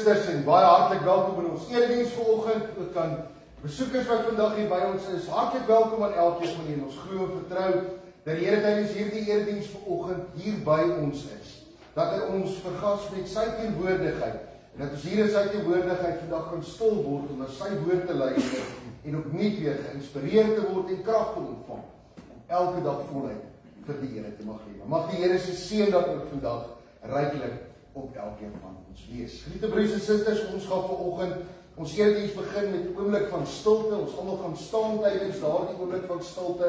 susters en baie hartlik welkom in ons erediens vanoggend. Ook aan besoekers wat vandag hier by ons is. Hartlik welkom aan elkeen van julle. Ons glo en vertrou dat die Here tydens hierdie erediens vanoggend hier by ons is. Dat hy ons vergas met sy teenwoordigheid en dat ons hier in sy teenwoordigheid vandag kan stil word om na sy woord te luister en opnuut weer geïnspireerd te word en krag te ontvang om elke dag voluit vir die Here te mag lewe. Mag die Here se seën dat ook vandag ryklik op elkeen van ons wees. Geliefde broers en susters, ons gaan vanoggend ons erediens begin met 'n oomblik van stilte. Ons almal gaan staan tydens daardie oomblik van stilte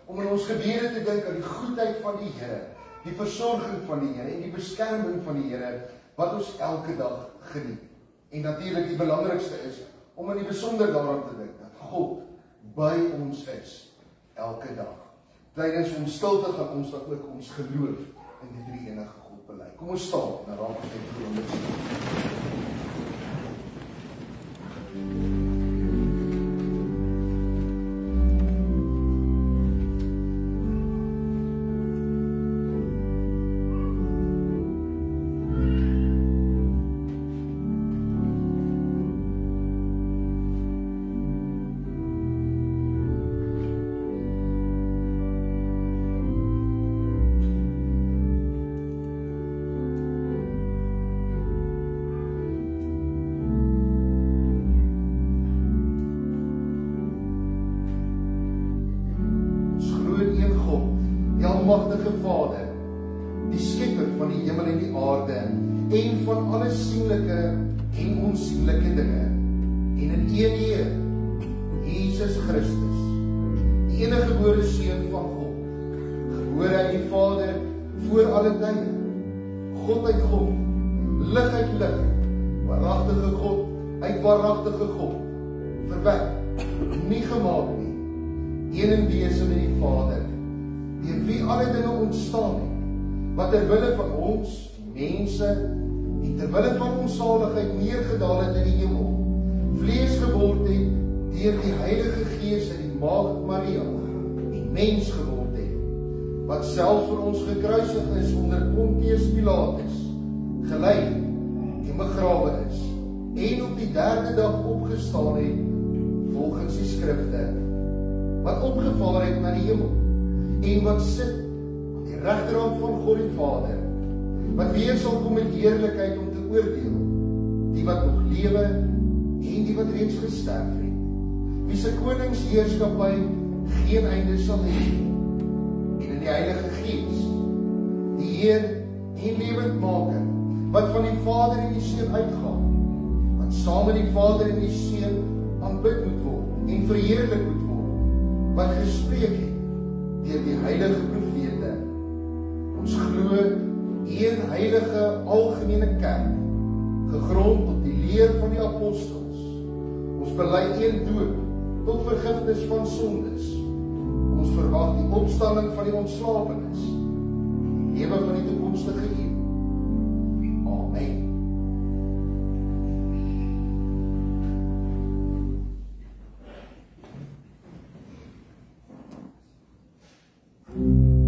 om in ons gebede te dink aan die goedheid van die Here, die versorging van die Here en die beskerming van die Here wat ons elke dag geniet. En natuurlik die belangrikste is om in die besonder daaraan te dink dat God by ons is elke dag. Tydens ons stilte gaan ons dan ook ons geloof in die drie enige God bely. Kom ons staan en dan raak ons net vir ons. Almagtige Vader, die skepper van die hemel en die aarde en van alle sienlike en onsienlike dinge, en in een Heer, Jesus Christus, die enige gebore Seun van God, gebore uit die Vader voor alle tye, God uit God, lig uit lig, waaragtige God uit waaragtige God, verwek, nie gemaak nie, een en wese met die Vader, deur wie alle dinge ontstaan het, wat terwille van ons, mense, en terwille van ons saligheid neergedaal het in die hemel, vlees geword het, deur die Heilige Gees in die Maagd Maria, en mens geword het, wat selfs vir ons gekruisig is onder Pontius Pilatus, gelei en begrawe is, en op die derde dag opgestaan het, volgens die skrifte, wat opgevaar het na die hemel, en wat sit aan die regterhand van God die Vader, wat weer sal kom met heerlikheid om te oordeel, die wat nog lewe en die wat reeds gesterf het, wie se koningsheerskappy geen einde sal hê, en in die Heilige Gees, die Heer en lewendmaker, wat van die Vader en die Seun uitgaan, wat saam met die Vader en die Seun aanbid moet word en verheerlik moet word, wat gespreek het deur die heilige profete. Ons glo een heilige algemene kerk, gegrond op die leer van die apostels. Ons bely een doop tot vergifnis van sondes. Ons verwag die opstanding van die ontslapenis en die lewe van die toekomstige eeu. Amen. Stop.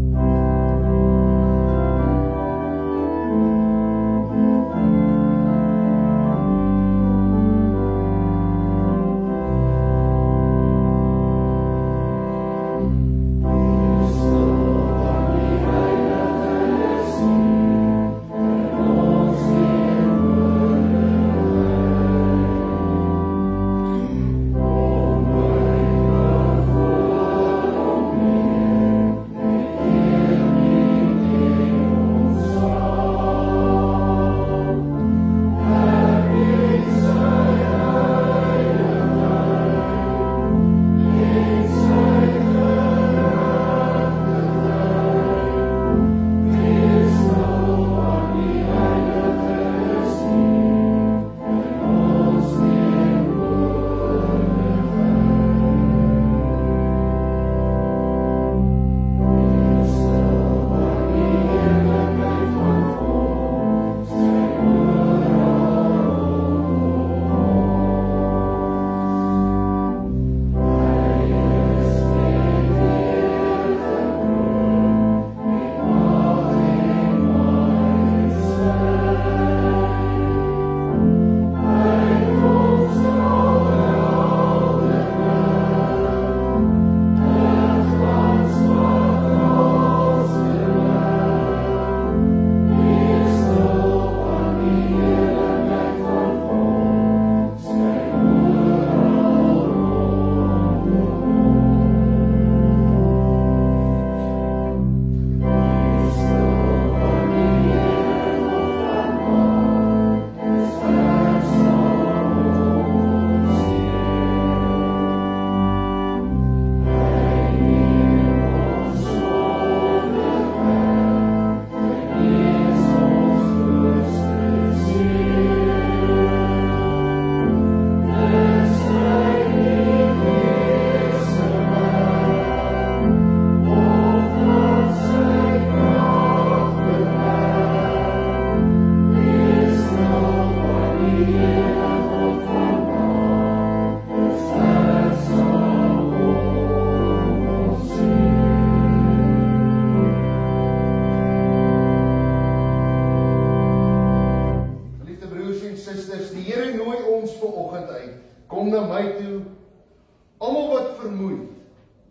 vermoeid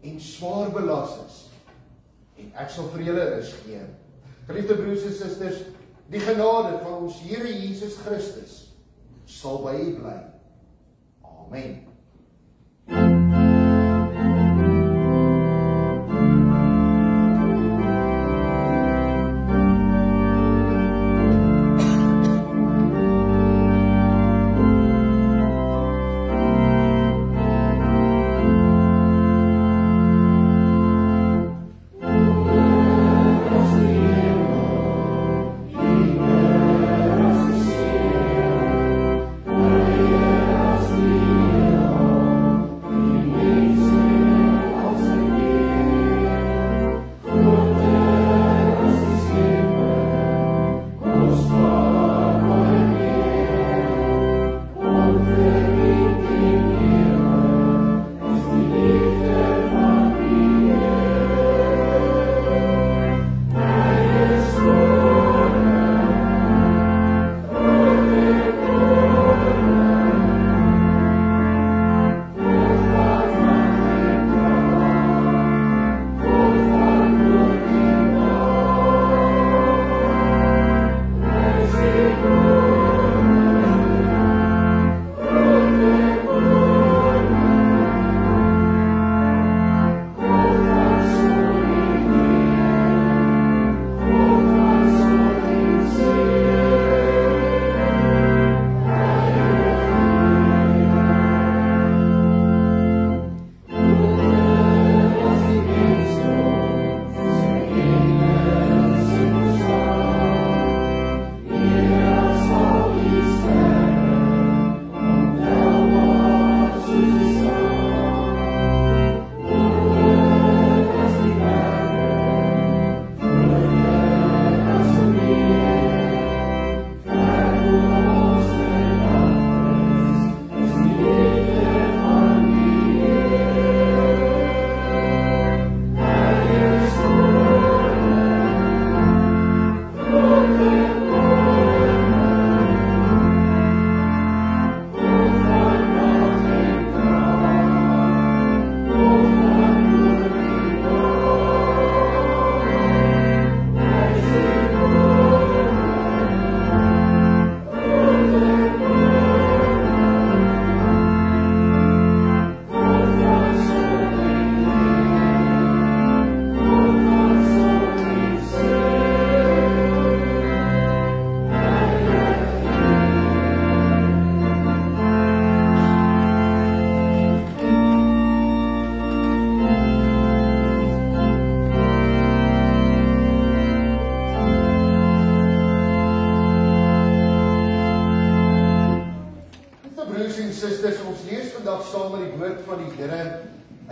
en swaar belas is, en ek sal vir julle rus gee. Geliefde broers en susters, die genade van ons Here Jesus Christus sal by u bly. Amen.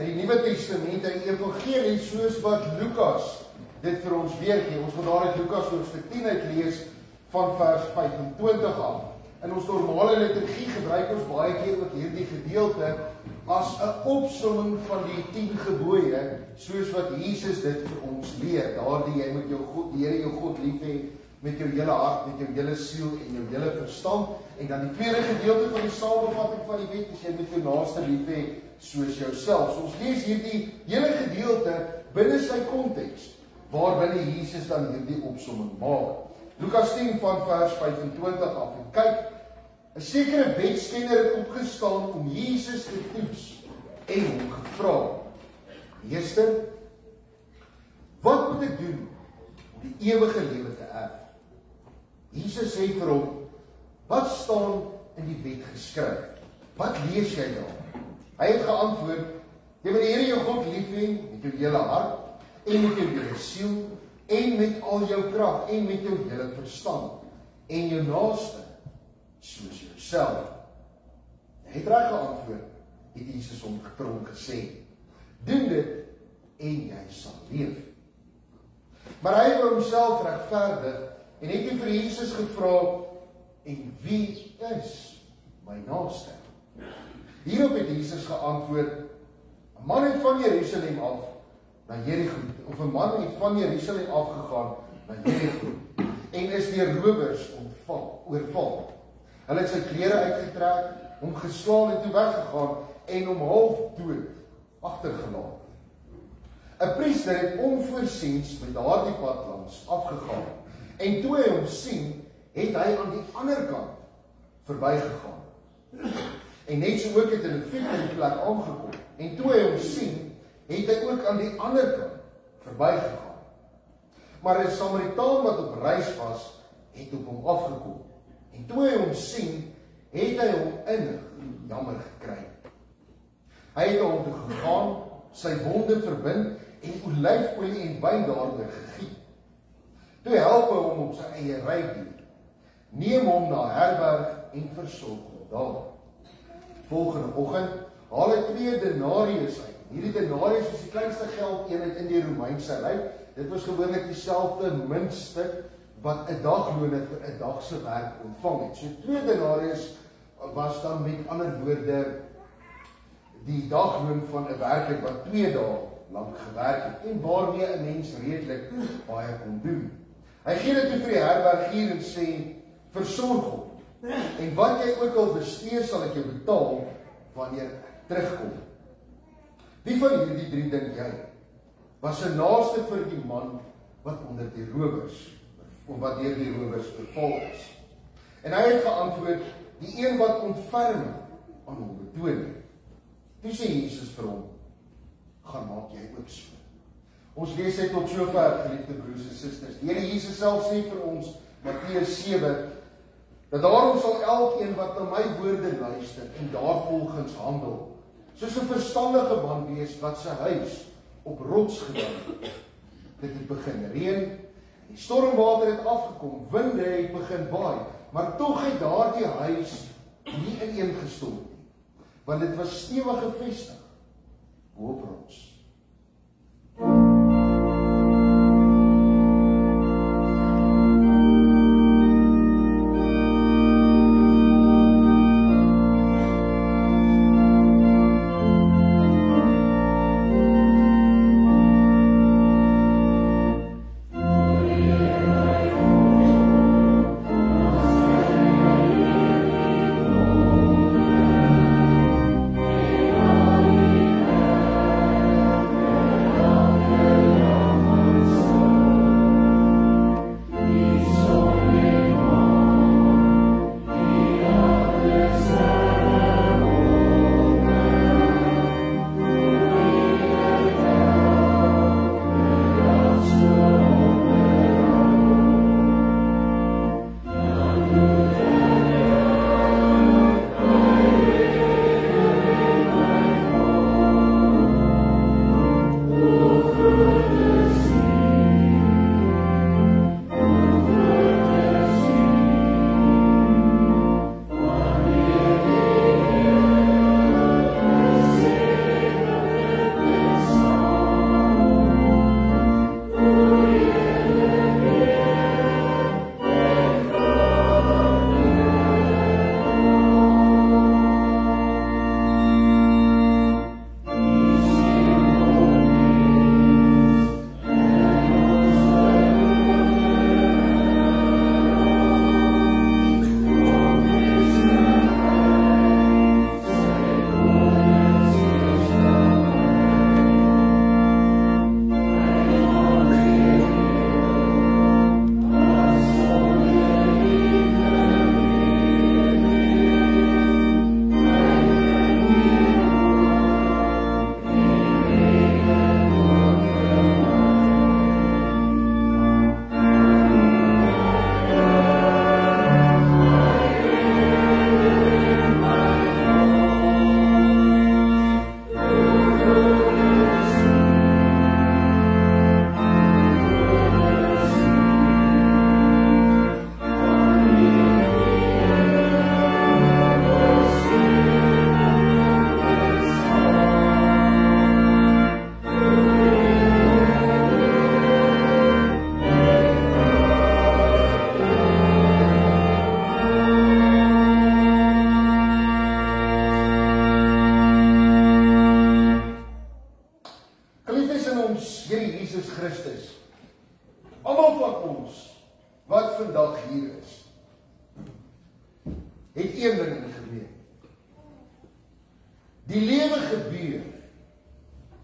uit die Nuwe Testament, uit die Evangelie, soos wat Lukas dit vir ons weergee. Ons gaan daar uit Lukas hoofstuk 10 uitlees van vers 25 af. In ons normale liturgie gebruik ons baie keer ook hierdie gedeelte as 'n opsomming van die 10 gebooie, soos wat Jesus dit vir ons leer. Daardie jy moet die Here jou God lief hê met jou hele hart, met jou hele siel en jou hele verstand. En dan die tweede gedeelte van die samevatting van die wet is jy moet jou naaste lief hê soos jouself. So ons lees hierdie hele gedeelte binne sy konteks, waarbinne Jesus dan hierdie opsomming maak. Lukas 10 van vers 25 af. En kyk, 'n sekere wetskenner het opgestaan om Jesus te toets en hom gevra: "Meester, wat moet ek doen om die ewige lewe te erf?" Jesus sê vir hom: "Wat staan in die wet geskryf? Wat lees jy daar?" Hy het geantwoord: "Jy moet die Here jou God lief hê met jou hele hart en met jou hele siel en met al jou krag en met jou hele verstand en jou naaste soos jouself." Hy het reg geantwoord, het Jesus vir hom gesê: "Doen dit en jy sal leef." Maar hy wou homself regverdig en het nie vir Jesus gevra: "En wie is my naaste?" Hierop het Jesus geantwoord: "'n man het van Jerusalem af na Jerigo, of 'n man het van Jerusalem afgegaan na Jerigo en is deur rowers oorval. Hulle het sy klere uitgetrek, hom geslaan en toe weggegaan en hom half dood agtergelaat. 'n Priester het onvoorsiens met daardie pad langs afgegaan. En toe hy hom sien, het hy aan die ander kant verbygegaan. En net so ook het 'n Lewiet in die plek aangekom. En toe hy hom sien, het hy ook aan die ander kant verbygegaan. Maar 'n Samaritaan wat op reis was, het op hom afgekom. En toe hy hom sien, het hy hom innig jammer gekry. Hy het hom toe gegaan, sy wonde verbind en olyfolie en wyn daardeur gegiet. Toe help hy hom op sy eie rydier, neem hom na 'n herberg en versorg hom daar. Volgende oggend haal hy 2 denarius uit. Hierdie denarius was die kleinste geldeenheid in die Romeinse ryk. Dit was gewoonlik dieselfde muntstuk wat 'n dagloner vir 'n dag se werk ontvang het. So 2 denarius was dan met ander woorde die dagloon van 'n werker wat 2 dae lank gewerk het en waarmee 'n mens redelik baie kon doen. Hy gee dit toe vir die herbergier en sê, versorg hom. En wat jy ook al bestee, sal ek jou betaal wanneer ek terugkom. Wie van hierdie 3 dink jy was 'n naaste vir die man wat onder die rowers, of wat deur die rowers beval is? En hy het geantwoord, die een wat ontferming aan hom betoon het. Toe sê Jesus vir hom, gaan maak jy ook so. Ons lees dit tot sover, geliefde broers en susters. Die Here Jesus self sê vir ons, Matteus 7, dat daarom sal elkeen wat na my woorde luister en daarvolgens handel, soos 'n verstandige man wees wat sy huis op rots gebou het. Dit het begin reën, die stormwater het afgekom, winde het begin waai, maar tog het daardie huis nie ineengestort nie, want dit was stewig gefestig bo-op rots.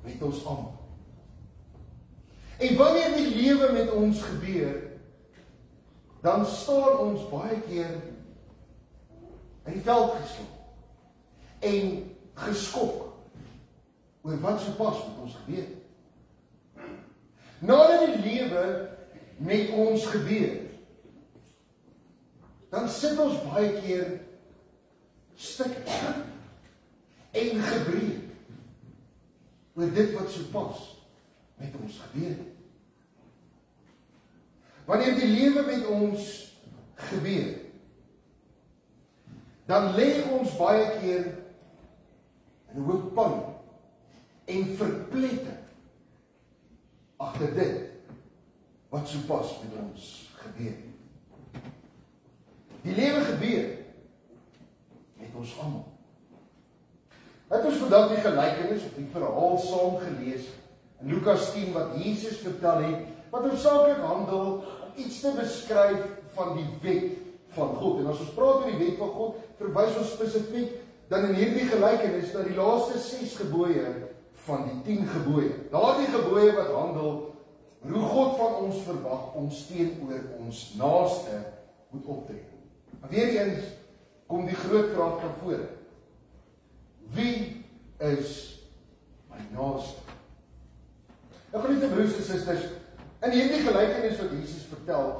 met ons almal. En wanneer die lewe met ons gebeur, dan staan ons baie keer in die veld geslaan en geskok oor wat sopas met ons gebeur. Nadat die lewe met ons gebeur, dan sit ons baie keer stik en gebreek oor dit wat sopas met ons gebeur. Wanneer die lewe met ons gebeur, dan lê ons baie keer in 'n hoop pyn en verpletting agter dit wat sopas met ons gebeur. Die lewe gebeur met ons almal. Het ons vandag die gelykenis of die verhaal saam gelees in Lukas 10 wat Jesus vertel het, wat hoofsaaklik handel om iets te beskryf van die wet van God. En as ons praat oor die wet van God, verwys ons spesifiek dan in hierdie gelykenis na die laaste 6 gebooie van die 10 gebooie. Daardie gebooie wat handel hoe God van ons verwag ons teenoor ons naaste moet optree. Maar weer eens kom die groot vraag na vore. Wie is my naaste? Nou geliefde broers en susters, in hierdie gelykenis wat Jesus vertel,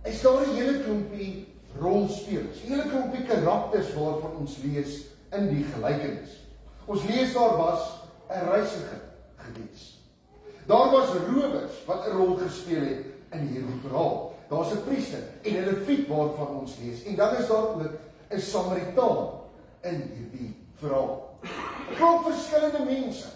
is daar 'n hele klompie rolspelers, 'n hele klompie karakters waarvan ons lees in die gelykenis. Ons lees daar was 'n reisiger gewees. Daar was rowers wat 'n rol gespeel het in hierdie verhaal. Daar's 'n priester en 'n leviet waarvan ons lees. En dan is daar ook 'n Samaritaan in hierdie verhaal. 'n Klomp verskillende mense.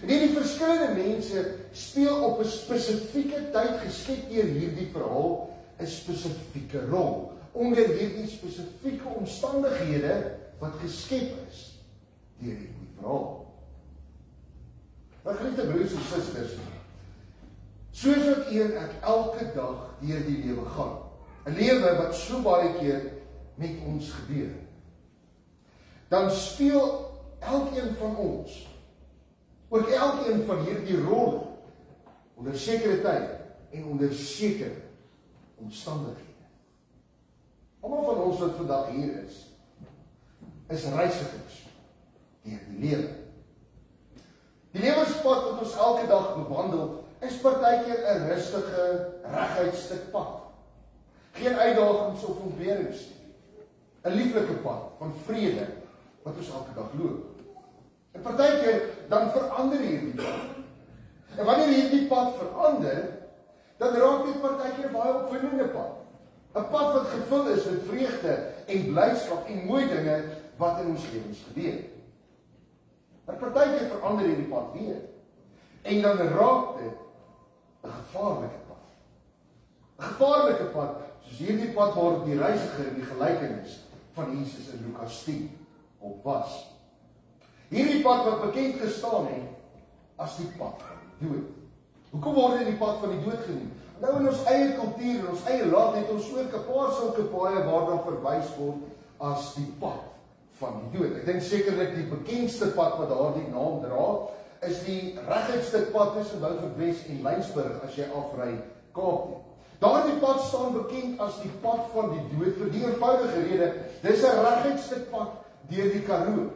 En hierdie verskillende mense speel op 'n spesifieke tyd geskep deur hierdie verhaal 'n spesifieke rol onder hierdie spesifieke omstandighede wat geskep is deur hierdie verhaal. Maar geliefde broers en susters, soos wat u en ek elke dag deur die lewe gaan, 'n lewe wat so baie keer met ons gebeur, dan speel elkeen van ons, ook elkeen van hierdie rolle, onder sekere tyd en onder sekere omstandighede. Almal van ons wat vandag hier is reisigers deur die lewe. Die lewenspad wat ons elke dag bewandel, is partykeer 'n rustige, reguit stuk pad. Geen uitdagings of ontberings nie. 'n Lieflike pad van vrede wat ons elke dag loop. En partykeer dan verander hierdie pad. En wanneer hierdie pad verander, dan raak dit partykeer 'n baie opwindende pad. 'n Pad wat gevul is met vreugde en blydskap en mooi dinge wat in ons lewens gebeur. Maar partykeer verander hierdie pad weer. En dan raak dit 'n gevaarlike pad. 'n Gevaarlike pad, soos hierdie pad waarop die reisiger in die gelykenis van Jesus in Lukas 10 op was. Hierdie pad wat bekend gestaan het as die pad van die dood. Hoekom word dit die pad van die dood genoem? Nou in ons eie kultuur en ons eie land het ons ook 'n paar sulke paaie waarna verwys word as die pad van die dood. Ek dink sekerlik die bekendste pad wat daardie naam dra, is die reguitste pad tussen Beaufort Wes en Laingsburg as jy afry Kaap toe. Daardie pad staan bekend as die pad van die dood vir die eenvoudige rede, dis 'n reguitste pad deur die Karoo.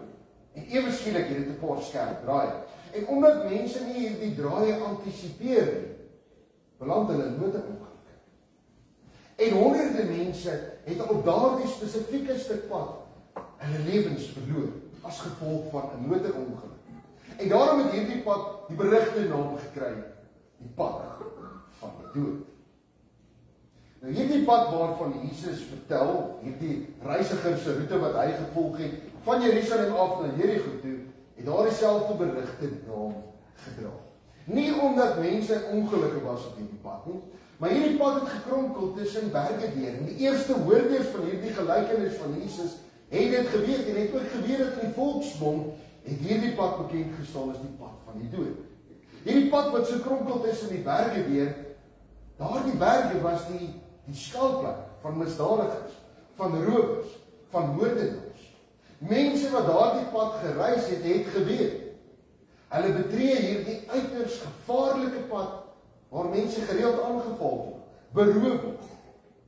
En ewe skielik het dit 'n paar skerp draaie. En omdat mense nie hierdie draaie antisipeer nie, beland hulle in motorongelukke. En honderde mense het op daardie spesifieke stuk pad hulle lewens verloor as gevolg van 'n motorongeluk. En daarom het hierdie pad die berugte naam gekry, die pad van die dood. Nou hierdie pad waarvan Jesus vertel, hierdie reisiger se roete wat hy gevolg het, van Jerusalem af na Jerigo toe, het daar dieselfde berugte naam gedra. Nie omdat mense in ongelukke was op hierdie pad nie, maar hierdie pad het gekronkel tussen berge deur. En die eerste hoorders van hierdie gelykenis van Jesus het dit geweet en het ook geweet dat in die volksmond het hierdie pad bekend gestaan as die pad van die dood. Hierdie pad wat so kronkel tussen die berge deur, daardie berge was die skuilplek van misdadigers, van rowers, van moordenaars. Mense wat daardie pad gereis het, het geweet, Hulle betree hierdie uiters gevaarlike pad, waar mense gereeld aangeval word, beroof word,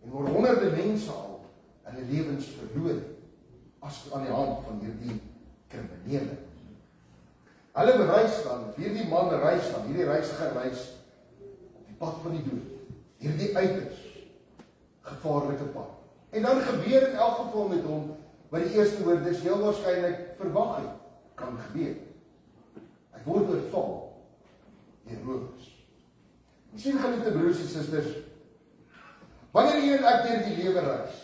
en waar honderde mense al hulle lewens verloor, as aan die hand van hierdie kriminele. Hulle reis dan, hierdie man reis dan, hierdie reisiger reis op die pad van die dood, hierdie uiters gevaarlike pad. En dan gebeur in elk geval met hom, wat die eerste woord is, heel waarskynlik verwag het, kan gebeur. Hy word oorval deur rowers. Miskien geliefde broers en susters, wanneer jy en ek deur die lewe reis,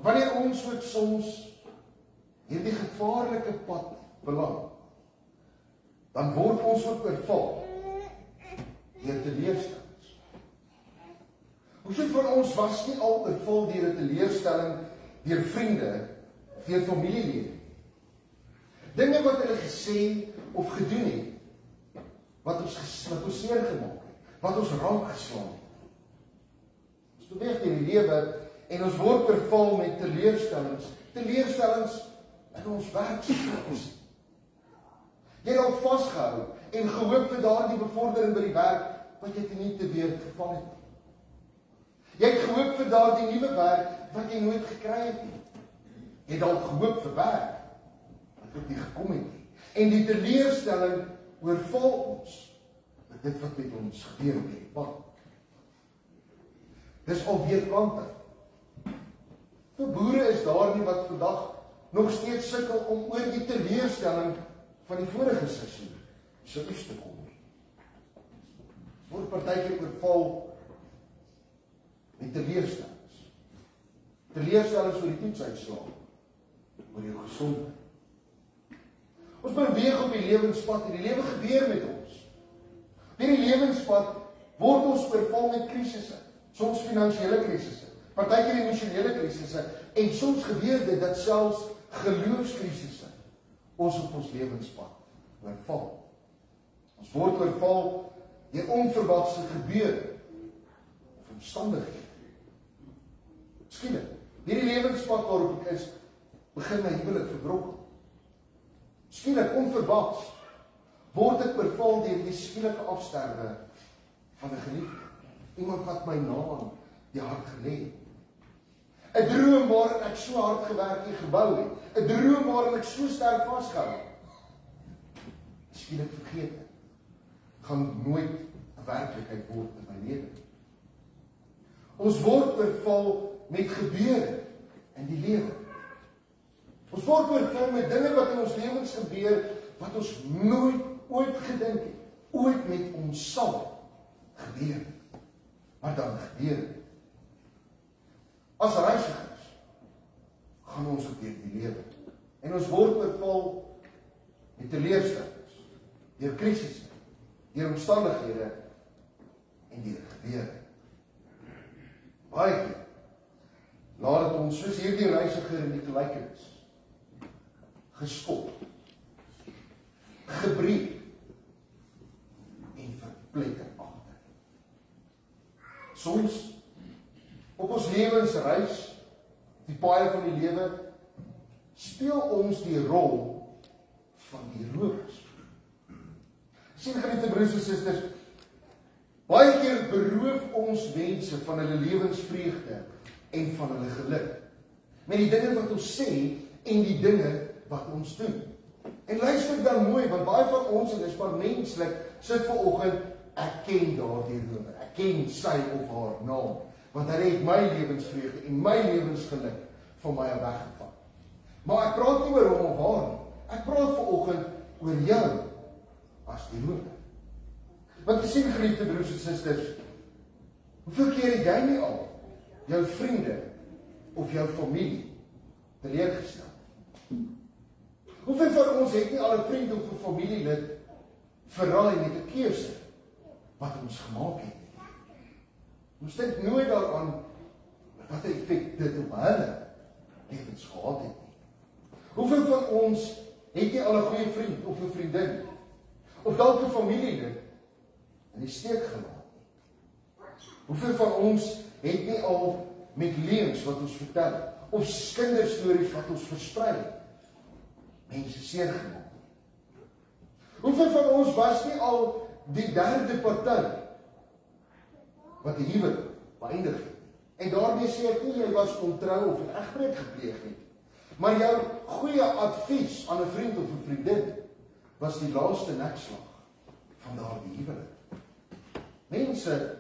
wanneer ons ook soms hierdie gevaarlike pad beland, dan word ons ook oorval deur teleurstellings. Hoeveel van ons was nie al oorval deur 'n teleurstelling, deur vriende, of deur familielede? Dinge wat hulle gesê of gedoen het, wat ons seer gemaak het, wat ons raak geslaan het. Ons beweeg deur die lewe en ons word oorval met teleurstellings in ons werksituasie. Jy het al vasgehou en gehoop vir daardie bevordering by die werk, wat jy nie te weer geval het. Jy het gehoop vir daardie nuwe werk, wat jy nooit gekry het nie. Jy het al gehoop vir werk, wat nie gekom het nie. En die teleurstelling oorval ons, met dit wat met ons gebeur op die pad. Dis alweer planting. Vir boere is daar nie wat vandag nog steeds sukkel om oor die teleurstelling van die vorige seisoen se oes te kom. Word partykeer oorval met teleurstellings. Teleurstellings oor die toetsuitslae, oor jou gesondheid. Ons beweeg op die lewenspad en die lewe gebeur met ons. Op die lewenspad word ons oorval met krisisse, soms finansiële krisisse, partykeer emosionele krisisse, en soms gebeur dit dat selfs geloofskrisisse ons op ons lewenspad oorval. Ons word oorval deur onverwagse gebeure of omstandighede. Skielik, hierdie lewenspad waarop ek is, begin my huwelik verbrokel. Skielik, onverwags, word ek oorval deur die skielike afsterwe van 'n geliefde. Iemand wat my na aan die hart gelê het. 'n droom waarin ek so hard gewerk en gebou het. 'n droom waarin ek so sterk vasgehou het. Skielik vergeet ek. Gaan nooit 'n werklikheid word in my lewe. Ons word oorval met gebeure in die lewe. Ons word oorval met dinge wat in ons lewens gebeur, wat ons nooit ooit gedink het, ooit met ons sal gebeur. Maar dan gebeur het. As reisigers gaan ons op deur die lewe. En ons word oorval met teleurstellings, deur krisisse, deur omstandighede en deur gebeure. Baie keer laat dit ons soos hierdie reisiger in die gelykenis geskop, gebreek en verpletter agter. Soms op ons lewensreis, die paaie van die lewe, speel ons die rol van die rowers. Sien geliefde broers en susters, baie keer beroof ons mense van hulle lewensvreugde en van hulle geluk, met die dinge wat ons sê en die dinge wat ons doen. En luister dan mooi, want baie van ons, en dis maar menslik, sit vanoggend, ek ken daardie rower, ek ken sy of haar naam, want hy het my lewensvreugde en my lewensgeluk van my weggevat. Maar ek praat nie oor hom of haar nie. Ek praat vanoggend oor jou as die rower. Want jy sien, geliefde broers en susters, hoeveel keer het jy nie al jou vriende of jou familie teleurgestel? Hoeveel van ons het nie al 'n vriend of 'n familielid verraai met 'n keuse wat ons gemaak het? Ons dink nooit daaraan wat 'n effek dit op hulle lewens gehad het nie. Hoeveel van ons het nie al 'n goeie vriend of 'n vriendin of dalk 'n familielid in die steek gelaat nie? Hoeveel van ons het nie al met leuns wat ons vertel of kinderstories wat ons versprei mense seer gemaak? Hoeveel van ons was nie al die derde party wat die huwelik beëindig het? En daarmee sê ek nie jy was ontrou of 'n egbreek gepleeg het, maar jou goeie advies aan 'n vriend of 'n vriendin was die laaste nekslag van daardie huwelik. Mense,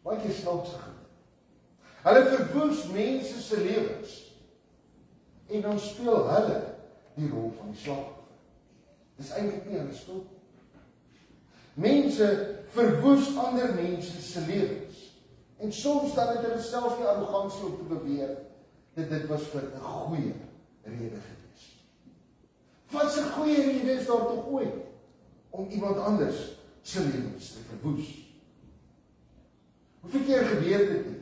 baie keer snaakse goed. Hulle verwoes mense se lewens en dan speel hulle die rol van die slagoffer. Dis eintlik nie hulle skuld. Mense verwoes ander mense se lewens. En soms dan het hulle selfs die arrogansie om te beweer dat dit was vir 'n goeie rede gewees. Wat 'n goeie rede is daar tog ooit om iemand anders se lewens te verwoes? Hoeveel keer gebeur dit nie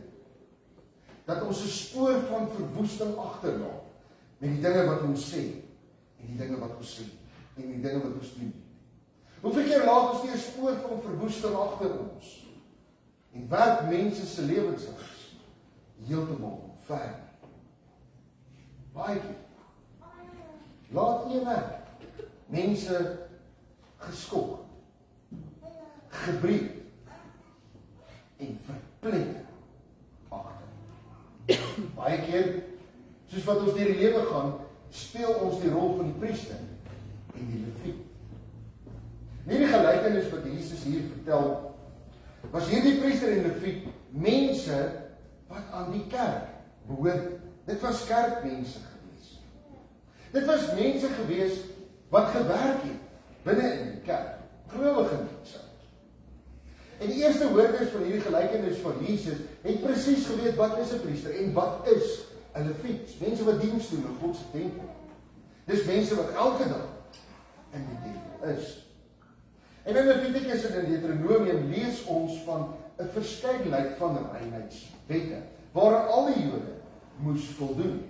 dat ons 'n spoor van verwoesting agterlaat met die dinge wat ons sê en die dinge wat ons sê en die dinge wat ons doen? Hoeveel keer laat ons nie 'n spoor van verwoesting agter ons en werk mense se lewens is heeltemal ver? Baie keer laat ene mense geskok, gebreek en verplet agter. Baie keer, soos wat ons deur die lewe gaan, speel ons die rol van die priester en die leviet. Nie die gelykenis wat Jesus hier vertel, was hierdie priester en leviet mense wat aan die kerk behoort. Dit was kerkmense gewees. Dit was mense gewees wat gewerk het binne in die kerk, gelowige mense. En die eerste hoorders van hierdie gelykenis van Jesus het presies geweet wat is 'n priester en wat is 'n leviet. Mense wat diens doen in God se tempel. Dis mense wat elke dag in die tempel is. En in Levitikus en in Deuteronomium lees ons van 'n verskeidenheid van reinheidswette waaraan al die Jode moes voldoen.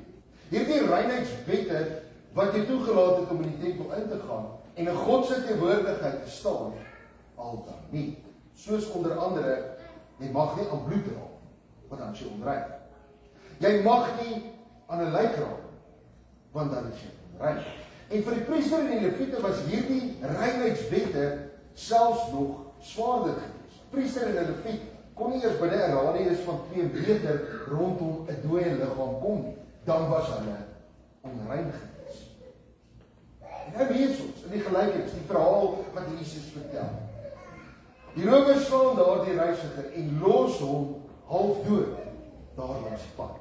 Hierdie reinheidswette wat jy toegelaat het om in die tempel in te gaan en in God se teenwoordigheid te staan, al dan nie. Soos onder andere, jy mag nie aan bloed raak, want dan is jy onrein. Jy mag nie aan 'n lijk raak, want dan is jy onrein. En vir die priester en die leviete was hierdie reinheidswette selfs nog swaarder gewees. Priester en 'n leviet kon nie eers binne 'n radius van 2 meter rondom 'n dooie liggaam kom nie. Dan was hulle onrein gewees. En nou lees ons in die gelykenis, die verhaal wat Jesus vertel. Die rowers slaan daardie reisiger en los hom half dood daar langs die pad.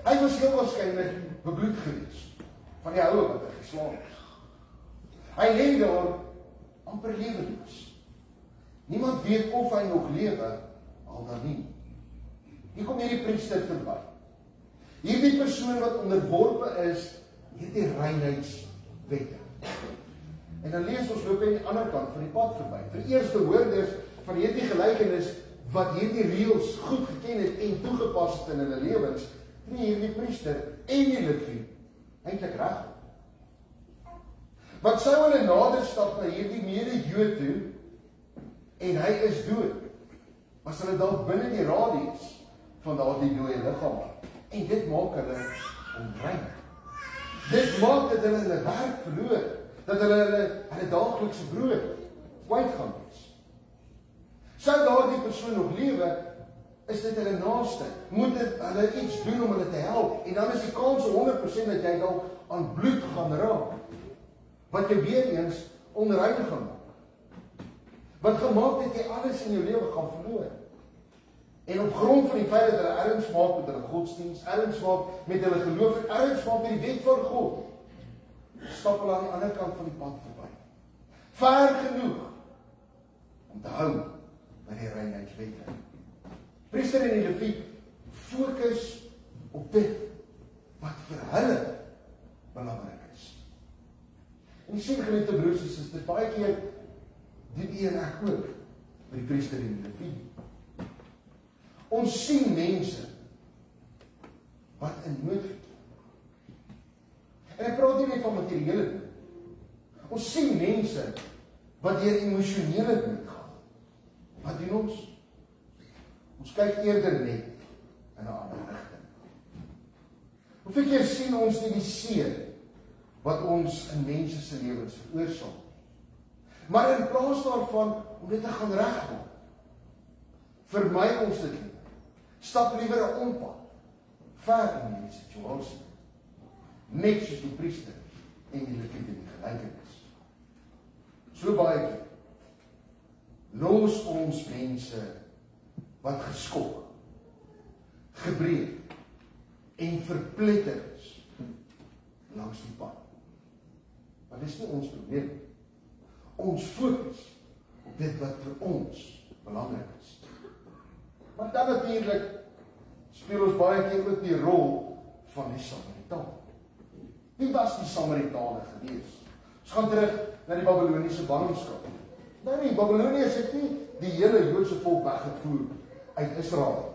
Hy was heel waarskynlik bebloed gewees van die houe wat hy geslaan is. Hy lê daar amper lewenloos. Niemand weet of hy nog lewe, al dan nie. Hier kom hierdie priester verby. Hierdie persoon wat onderworpe is hierdie reinheidswette. En dan lees ons loop aan die ander kant van die pad verby. Vir die eerste hoorders van hierdie gelykenis wat hierdie reëls goed geken het en toegepas het in hulle lewens, tree hierdie priester en die leviet eintlik reg. Wat sou hulle nader stap na hierdie mede-Jood toe en hy is dood? Was hulle dalk binne die radius van daardie dooie liggaam? En dit maak hulle onrein. Dit maak dat hulle hulle werk verloor, dat hulle daaglikse brood kwyt gaan wees. Sou daardie persoon nog lewe, is dit hulle naaste. Moet hulle iets doen om hulle te help. En dan is die kans 100% dat jy dalk aan bloed gaan raak. Wat jy weer eens onrein gaan maak. Wat gemaak het jy alles in jou lewe gaan verloor. En op grond van die feit dat hulle erns maak met hulle godsdiens, erns maak met hulle geloof, erns maak met die wet van God, stap hulle aan die ander kant van die pad verby. Ver genoeg om te hou by die reinheidswette. Priester en die leviet fokus op dit wat vir hulle belangrik is. En jy sien, geliefde broers en susters, baie keer doen u en ek ook by die priester en die leviet. Ons sien mense wat in nood verkeer. En ek praat nie net van materiële nood. Ons sien mense wat deur emosionele nood gaan. Wat doen ons? Ons kyk eerder net in 'n ander rigting. Hoeveel keer sien ons nie die seer wat ons in mense se lewens veroorsaak? Maar in plaas daarvan, om dit te gaan regmaak, vermy ons dit nie. Stap liewer 'n ompad, ver in hierdie situasie. Net soos die priester en die leviete in die gelykenis. So baie keer, los ons mense wat geskok, gebreek en verpletter is langs die pad. Maar dis nie ons probleem. Ons fokus op dit wat vir ons belangrik is. Maar dan natuurlik speel ons baie keer ook die rol van die Samaritaan. Wie was die Samaritane gewees? Ons gaan terug na die Babiloniese ballingskap. Nou die Babiloniërs het nie die hele Joodse volk weggevoer uit Israel.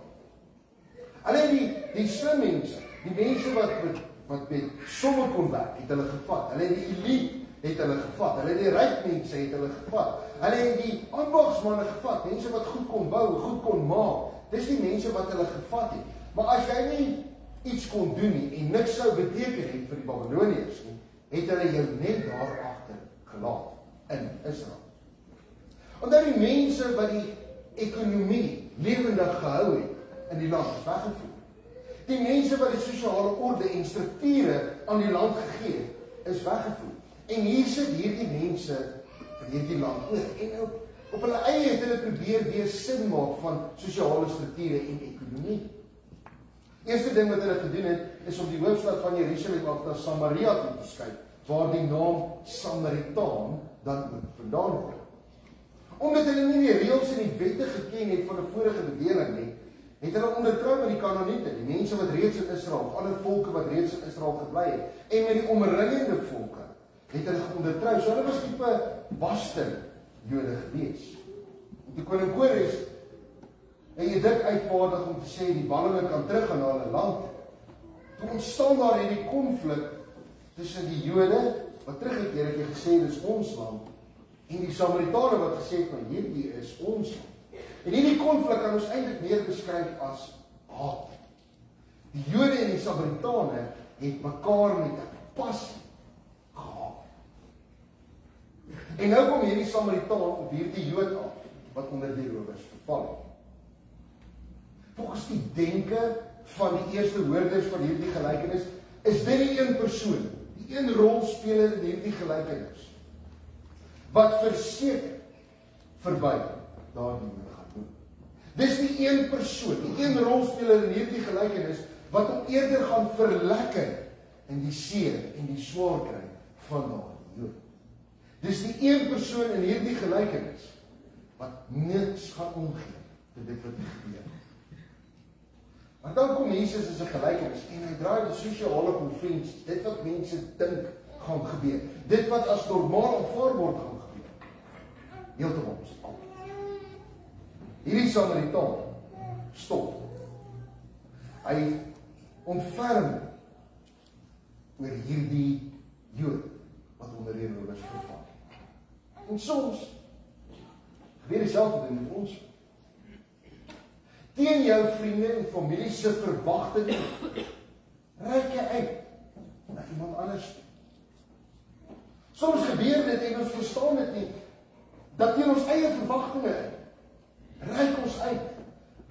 Hulle het die slim mense, die mense wat met somme kon werk, het hulle gevat. Hulle het die elite het hulle gevat. Hulle het die ryk mense het hulle gevat. Hulle het die ambagsmanne gevat, mense wat goed kon bou, goed kon maak. Dis die mense wat hulle gevat het. Maar as jy nie iets kon doen nie en niks sou beteken het vir die Babiloniërs nie, het hulle jou net daar agter gelaat in Israel. Omdat die mense wat die ekonomie lewendig gehou het in die land is weggevoer. Die mense wat die sosiale orde en strukture aan die land gegee het, is weggevoer. En hier sit hierdie mense in hierdie land oor. En op hulle eie het hulle probeer weer sin maak van sosiale strukture en ekonomie. Eerste ding wat hulle gedoen het, is om die hoofstad van Jerusalem af na Samaria toe te skuif, waar die naam Samaritaan dan ook vandaan kom. Omdat hulle nie die reëls en die wette geken het van 'n vorige bedeling nie, het hulle ondertrou met die Kanaaniete, die mense wat reeds in Israel, of ander volke wat reeds in Israel gebly het, en met die omringende volke, het hulle ondertrou. So hulle was tipe Boston Jode gewees. En toe koning Kores het dit uitvaardig om te sê die ballinge kan teruggaan na hulle land. Toe ontstaan daar hierdie konflik tussen die Jode wat teruggekeer het en gesê dis ons land, en die Samaritane wat gesê het maar hierdie is ons land. En hierdie konflik kan ons eintlik meer beskryf as haat. Die Jode en die Samaritane het mekaar met 'n passie gehaat. En nou kom hierdie Samaritaan op hierdie Jood af wat onder die rowers verval het. Volgens die denke van die eerste hoorders van hierdie gelykenis is dit die een persoon, die een rolspeler in hierdie gelykenis wat verseker verby daardie Jode gaan doen. Dis die een persoon, die een rolspeler in hierdie gelykenis wat hom eerder gaan verlekker in die seer en die swaar kry van daardie Jode. Dis die een persoon in hierdie gelykenis wat niks gaan omgee vir dit wat gebeur. Maar dan kom Jesus in sy gelykenis en hy draai die sosiale konvensies, dit wat mense dink gaan gebeur, dit wat as normaal aanvaar word gaan gebeur, heeltemal op sy kop. Hierdie Samaritaan stop. Hy ontferm oor hierdie Jood wat onder die rowers verval. En soms gebeur dieselfde ding met ons. Teen jou vriende en familie se verwagtinge reik jy uit na iemand anders. Soms gebeur dit en ons verstaan dit nie, dat teen ons eie verwagtinge reik ons uit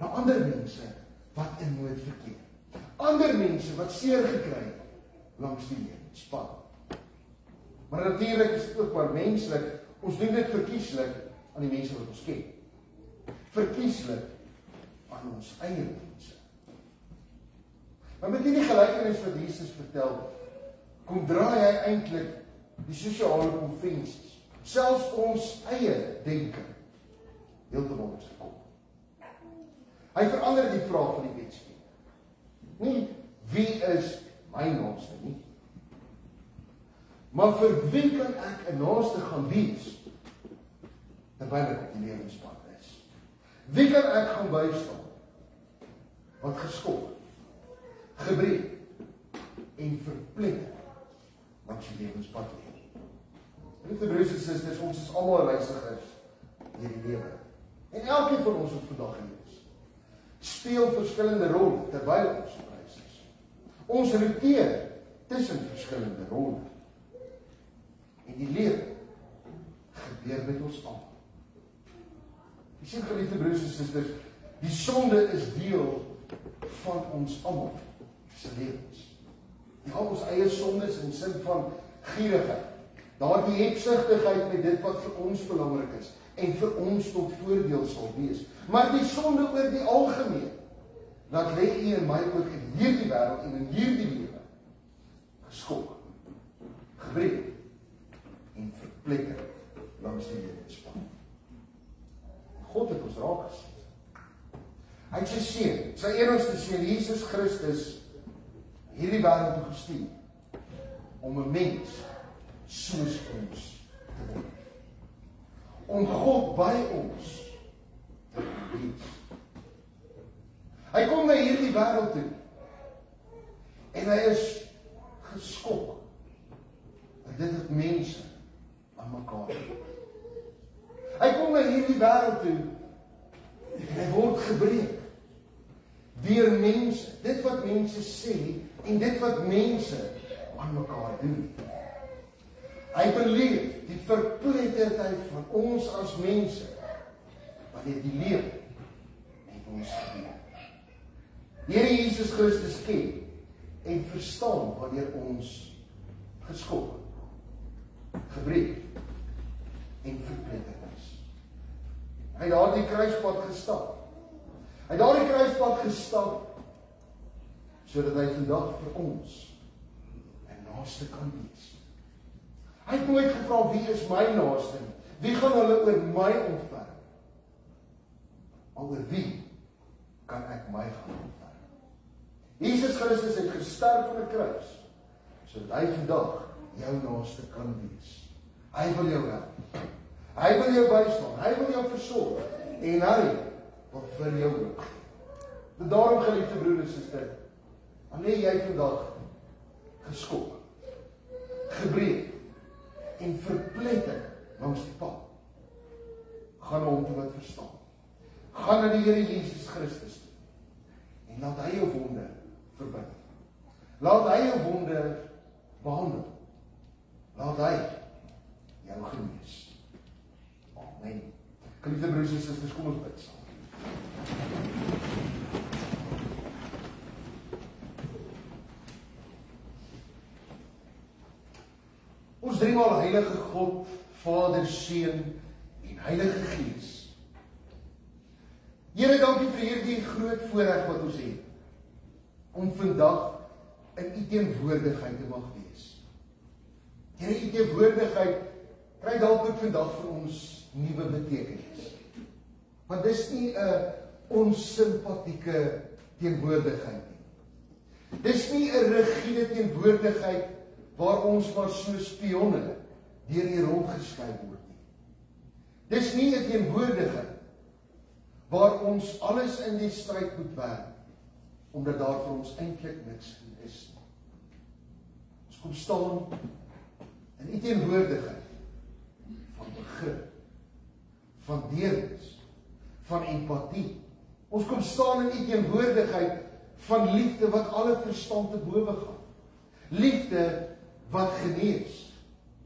na ander mense wat in nood verkeer. Ander mense wat seer gekry het langs die lewenspad. Maar natuurlik is dit ook maar menslik, ons doen dit verkieslik aan die mense wat ons ken. Verkieslik aan ons eie mense. Maar met hierdie gelykenis wat Jesus vertel, kom draai hy eintlik die sosiale konvensies, selfs ons eie denke, heeltemal op sy kop. Hy verander die vraag van die wetsspreker. Nie wie is my naaste nie, maar vir wie kan ek 'n naaste gaan wees terwyl ek op die lewenspad is? Wie kan ek gaan bystaan wat geskok, gebreek en verpletter langs die lewenspad lê? Liefde broers en susters, ons is almal reisigers deur die lewe. En elkeen van ons wat vandag hier is, speel verskillende rolle terwyl ons op reis is. Ons roteer tussen verskillende rolle. En die lewe gebeur met ons almal. Jy sien, geliefde broers en susters, die sonde is deel van ons almal se lewens. Ja, ons eie sondes in sin van gierigheid, daardie hebsugtigheid met dit wat vir ons belangrik is en vir ons tot voordeel sal wees. Maar die sonde oor die algemeen, dat lê u en my ook in hierdie wêreld en in hierdie lewe geskok, gebreek en verpletter langs die lewenspad. God het ons raak gesien. Hy het sy seun, sy enigste seun, Jesus Christus, hierdie wêreld toe gestuur, om 'n mens soos ons te word. Om God by ons te wees. Hy kom na hierdie wêreld toe, en hy is geskok, dat dit het mense aan mekaar. Hy kom na hierdie wêreld toe, en hy word gebreek deur mense, dit wat mense sê, en dit wat mense aan mekaar doen. Hy beleef die verpletterdheid van ons as mense, wanneer die lewe met ons gebeur. Here Jesus Christus ken en verstaan wanneer ons geskok, gebreek en verpletterd is. Hy het daardie kruispad gestap. Hy het daardie kruispad gestap, sodat hy vandag vir ons 'n naaste kan wees. Hy het nooit gevra, wie is my naaste? Wie gaan hulle oor my ontferm? Maar oor wie kan ek my gaan ontferm? Jesus Christus het gesterf op 'n kruis, sodat hy vandag jou naaste kan wees. Hy wil jou help. Hy wil jou bystaan. Hy wil jou versorg. En hy wil vir jou ook. Daarom, geliefde broer en suster, wanneer jy vandag geskok, gebreek en verpletter langs die pad, gaan hom toe wat verstaan. Gaan na die Here Jesus Christus toe en laat hy jou wonde verbind. Laat hy jou wonde behandel. Laat hy jou genees. Amen. Geliefde broers en susters, kom ons bid saam. Ons driemaal heilige God, Vader, Seun en Heilige Gees. Here, dankie vir hierdie groot voorreg wat ons het, om vandag in u teenwoordigheid te mag wees. Here, u teenwoordigheid kry dalk ook vandag vir ons nuwe betekenis. Want dis nie 'n onsimpatieke teenwoordigheid nie. Dis nie 'n rigiede teenwoordigheid waar ons maar so spionne deur die rond geskei word nie. Dis nie 'n teenwoordigheid waar ons alles in die stryd moet werk, omdat daar vir ons eintlik niks is nie. Ons kom staan in u teenwoordigheid van begrip, van deernis, van empatie. Ons kom staan in u teenwoordigheid van liefde wat alle verstand te bowe gaan. Liefde wat genees.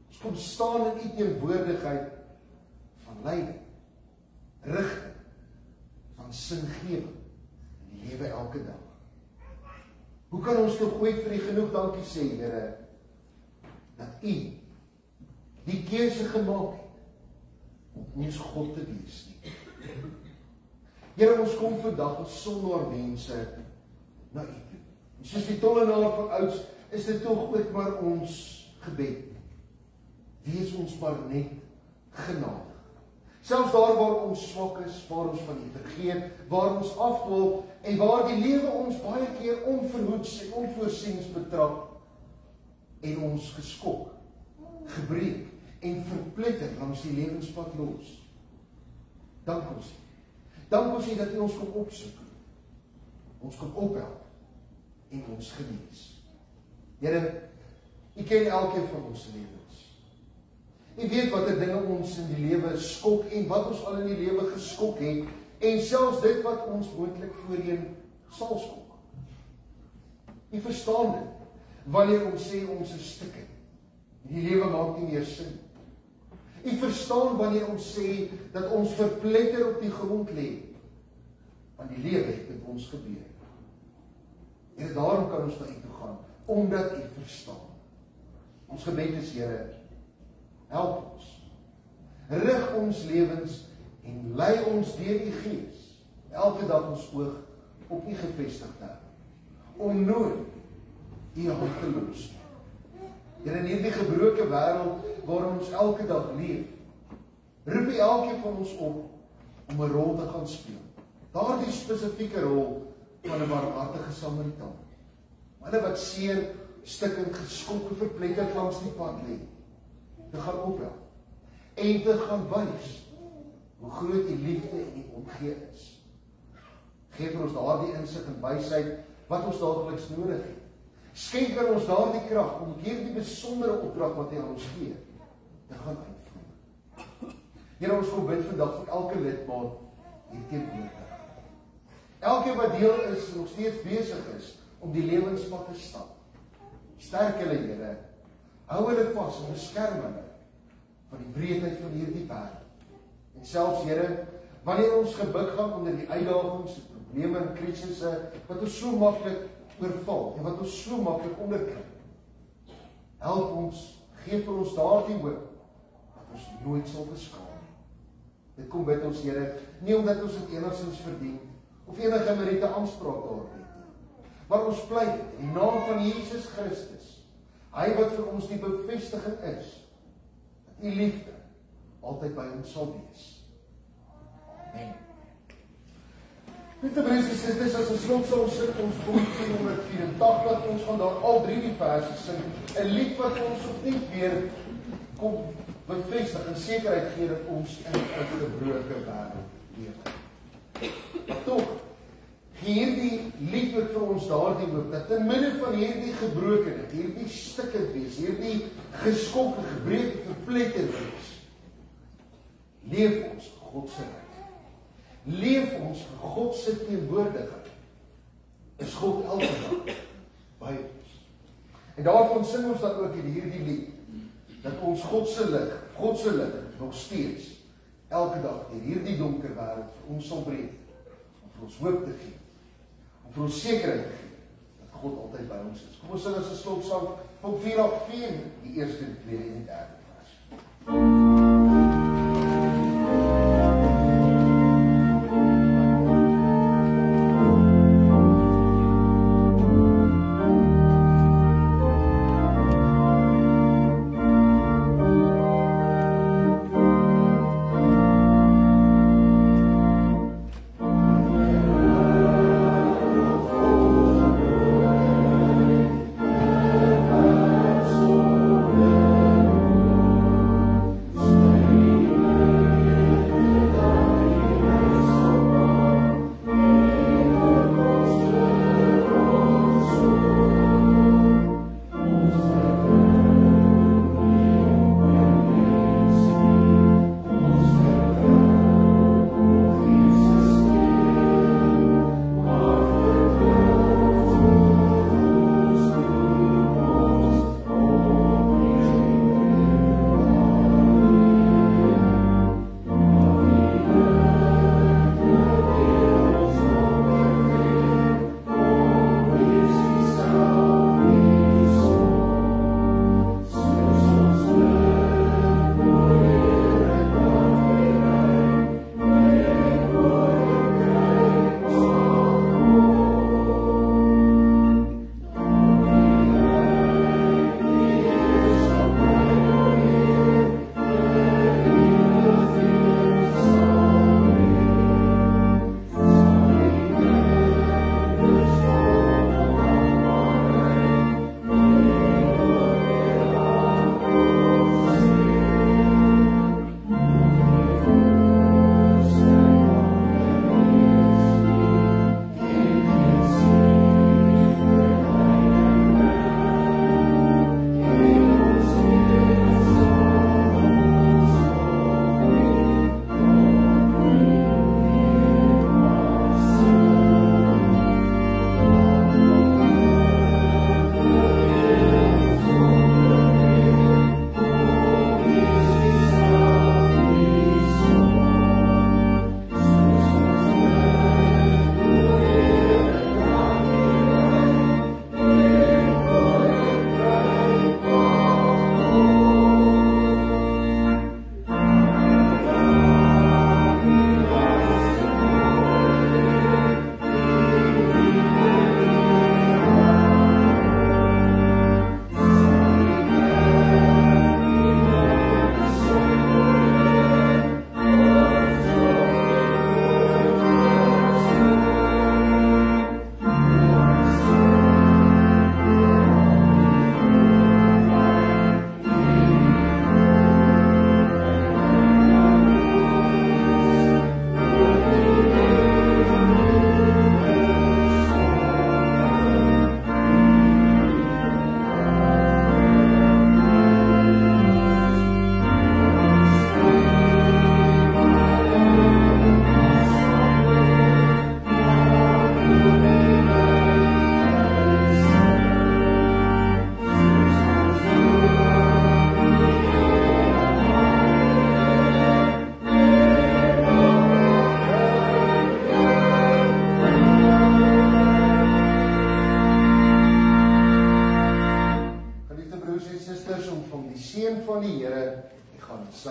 Ons kom staan in u teenwoordigheid van leiding, rigting, van singewing in die lewe elke dag. Hoe kan ons tog ooit vir u genoeg dankie sê, Here, dat u die keuse gemaak het om nie eens God te wees nie. Here, ons kom vandag as sondaar mense na u toe. Soos die tollenaar van ouds, is dit tog ook maar ons gebed. Wees ons maar net genadig. Selfs daar waar ons swak is, waar ons van u vergeet, waar ons afdwaal en waar die lewe ons baie keer onverhoeds en onvoorsiens betrap en ons geskok, gebreek en verpletter langs die lewenspad los. Dank ons. Dank ons dat u ons kom opsoek, ons kom ophelp en ons genees. Here, u ken elkeen van ons lewens. U weet watter dinge ons in die lewe skok en wat ons al in die lewe geskok het en selfs dit wat ons moontlik voorheen sal skok. U verstaan dit wanneer ons sê ons is stikkend. Die lewe maak nie meer sin. U verstaan wanneer ons sê dat ons verpletter op die grond lê, want die lewe het met ons gebeur. Here, daarom kan ons na U toe gaan, omdat U verstaan. Ons gebed is, Here, help ons. Rig ons lewens en lei ons deur U Gees, elke dag ons oog op U gevestig te hou, om nooit U hand te los. Here, in hierdie gebroke wêreld waarin ons elke dag leef, roep U elkeen van ons op om 'n rol te gaan speel. Daardie spesifieke rol van 'n barmhartige Samaritaan. Hulle wat seer, stikkend, geskok en verpletterd langs die pad lê, te gaan ophelp en te gaan wys hoe groot U liefde en U omgee is. Geef vir ons daardie insig en wysheid wat ons daagliks nodig het. Skenk aan ons daardie krag om hierdie besondere opdrag wat U aan ons gee, te gaan uitvoer. Here, ons kom bid vandag vir elke lidmaat hier teenwoordig. Elkeen wat deel is en nog steeds besig is om die lewenspad te stap. Sterk hulle, Here. Hou hulle vas en beskerm hulle van die wreedheid van hierdie wêreld. En selfs, Here, wanneer ons gebuk gaan onder die uitdagings, probleme en krisisse wat ons so maklik oorval en wat ons so maklik onderkry, help ons, gee vir ons daardie hoop dat ons nooit sal beskaam nie. Dit kom bid ons, Here, nie omdat ons dit enigstens verdien of enige meriete aanspraak daarop het nie, maar ons pleit in die naam van Jesus Christus, hy wat vir ons die bevestiging is dat U liefde altyd by ons sal wees. Amen. Liefde broers en susters, as ons slot sal ons sit ons boek 484, ons gaan daar al 3 die verse sing, 'n lied wat ons opnuut weer kom bevestig en sekerheid gee dat ons in 'n gebroke wêreld leef. Maar tog, hierdie lied ook vir ons daardie hoop, dat in midde van hierdie gebrokenheid, hierdie stikkend wees, hierdie geskokke, gebreek, verpletterd wees, leef ons God se ryk. Leef ons God se teenwoordigheid. Is God elke dag by ons. En daarvan sing ons dan ook in hierdie lied, dat ons God se lig nog steeds elke dag in hierdie donker wêreld vir ons sal breek, om vir ons hoop te gee, om vir ons sekerheid te gee, dat God altyd by ons is. Kom ons sing as 'n slotsang van 484, die eerste, die tweede en die derde vers.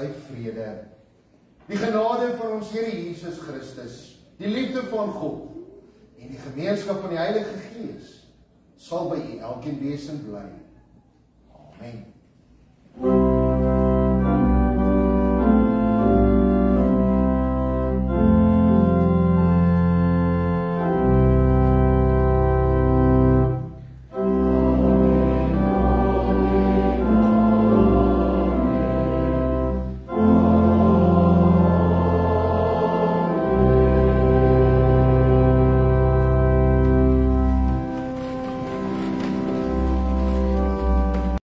sy vrede. Die genade van ons Here Jesus Christus, die liefde van God en die gemeenskap van die Heilige Gees sal by u elkeen wees en bly. Amen.